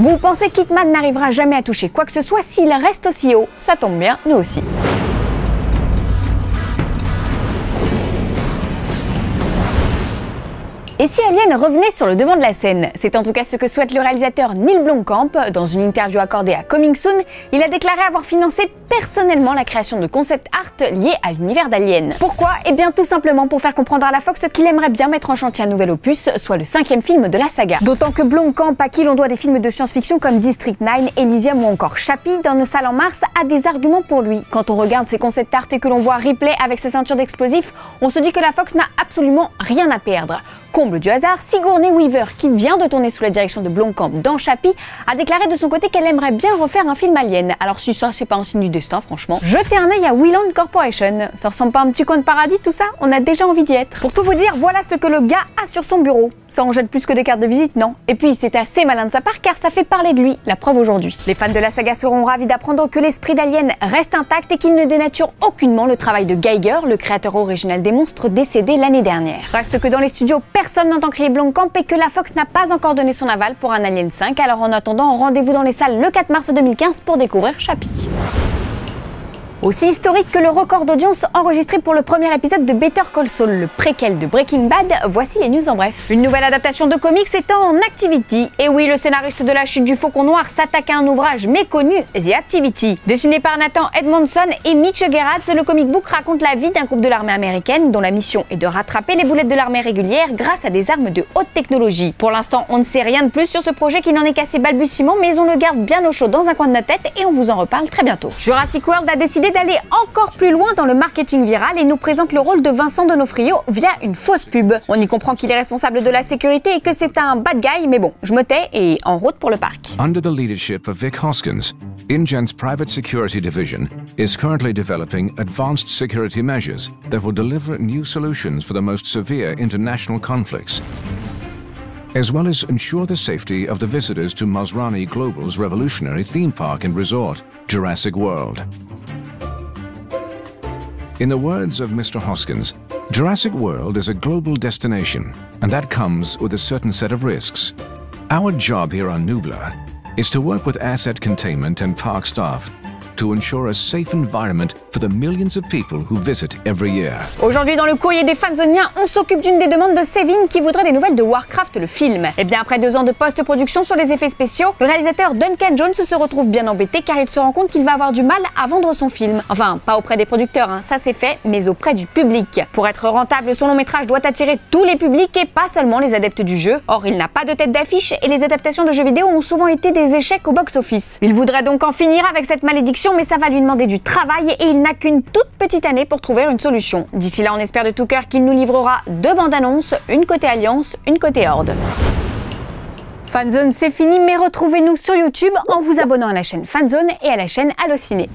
Vous pensez qu'Hitman n'arrivera jamais à toucher quoi que ce soit s'il reste aussi haut? Ça tombe bien, nous aussi. Et si Alien revenait sur le devant de la scène? C'est en tout cas ce que souhaite le réalisateur Neil Blomkamp. Dans une interview accordée à Coming Soon, il a déclaré avoir financé personnellement la création de concept art liés à l'univers d'Alien. Pourquoi? Eh bien tout simplement pour faire comprendre à la Fox qu'il aimerait bien mettre en chantier un nouvel opus, soit le 5e film de la saga. D'autant que Blomkamp, à qui l'on doit des films de science-fiction comme District 9, Elysium ou encore Chappie dans nos salles en mars, a des arguments pour lui. Quand on regarde ses concept art et que l'on voit Ripley avec ses ceintures d'explosifs, on se dit que la Fox n'a absolument rien à perdre. Comble du hasard, Sigourney Weaver, qui vient de tourner sous la direction de Blomkamp dans Chappie, a déclaré de son côté qu'elle aimerait bien refaire un film Alien. Alors si ça, c'est pas un signe du destin, franchement. Jetez un œil à Weyland Corporation. Ça ressemble pas à un petit coin de paradis tout ça? On a déjà envie d'y être. Pour tout vous dire, voilà ce que le gars a sur son bureau. Ça en jette plus que des cartes de visite, non? Et puis c'est assez malin de sa part car ça fait parler de lui, la preuve aujourd'hui. Les fans de la saga seront ravis d'apprendre que l'esprit d'Alien reste intact et qu'il ne dénature aucunement le travail de Giger, le créateur original des monstres décédé l'année dernière. Reste que dans les studios, personne n'entend crier Blomkamp et que la Fox n'a pas encore donné son aval pour un Alien 5, alors en attendant, rendez-vous dans les salles le 4 mars 2015 pour découvrir Chappie. Aussi historique que le record d'audience enregistré pour le premier épisode de Better Call Saul, le préquel de Breaking Bad, voici les news en bref. Une nouvelle adaptation de comics est en activity. Et oui, le scénariste de la chute du Faucon Noir s'attaque à un ouvrage méconnu, The Activity. Dessiné par Nathan Edmondson et Mitch Gerads, le comic book raconte la vie d'un groupe de l'armée américaine dont la mission est de rattraper les boulettes de l'armée régulière grâce à des armes de haute technologie. Pour l'instant, on ne sait rien de plus sur ce projet qui n'en est qu'à ses balbutiements, mais on le garde bien au chaud dans un coin de notre tête et on vous en reparle très bientôt. Jurassic World a décidé d'aller encore plus loin dans le marketing viral et nous présente le rôle de Vincent Donofrio via une fausse pub. On y comprend qu'il est responsable de la sécurité et que c'est un bad guy, mais bon, je me tais et en route pour le parc. Under the leadership of Vic Hoskins, InGen's private security division is currently developing advanced security measures that will deliver new solutions for the most severe international conflicts, as well as ensure the safety of the visitors to Masrani Global's revolutionary theme park and resort, Jurassic World. In the words of Mr. Hoskins, Jurassic World is a global destination, and that comes with a certain set of risks. Our job here on Nublar is to work with asset containment and park staff to ensure a safe environment for the millions of people who visit every year. Aujourd'hui dans le courrier des fanzoniens, on s'occupe d'une des demandes de Sévin qui voudrait des nouvelles de Warcraft le film. Et bien après 2 ans de post-production sur les effets spéciaux, le réalisateur Duncan Jones se retrouve bien embêté car il se rend compte qu'il va avoir du mal à vendre son film. Enfin, pas auprès des producteurs, hein, ça c'est fait, mais auprès du public. Pour être rentable, son long métrage doit attirer tous les publics et pas seulement les adeptes du jeu. Or, il n'a pas de tête d'affiche et les adaptations de jeux vidéo ont souvent été des échecs au box-office. Il voudrait donc en finir avec cette malédiction, mais ça va lui demander du travail et il n'a qu'une toute petite année pour trouver une solution. D'ici là, on espère de tout cœur qu'il nous livrera 2 bandes annonces, une côté Alliance, une côté Horde. Fanzone, c'est fini, mais retrouvez-nous sur YouTube en vous abonnant à la chaîne Fanzone et à la chaîne Allociné.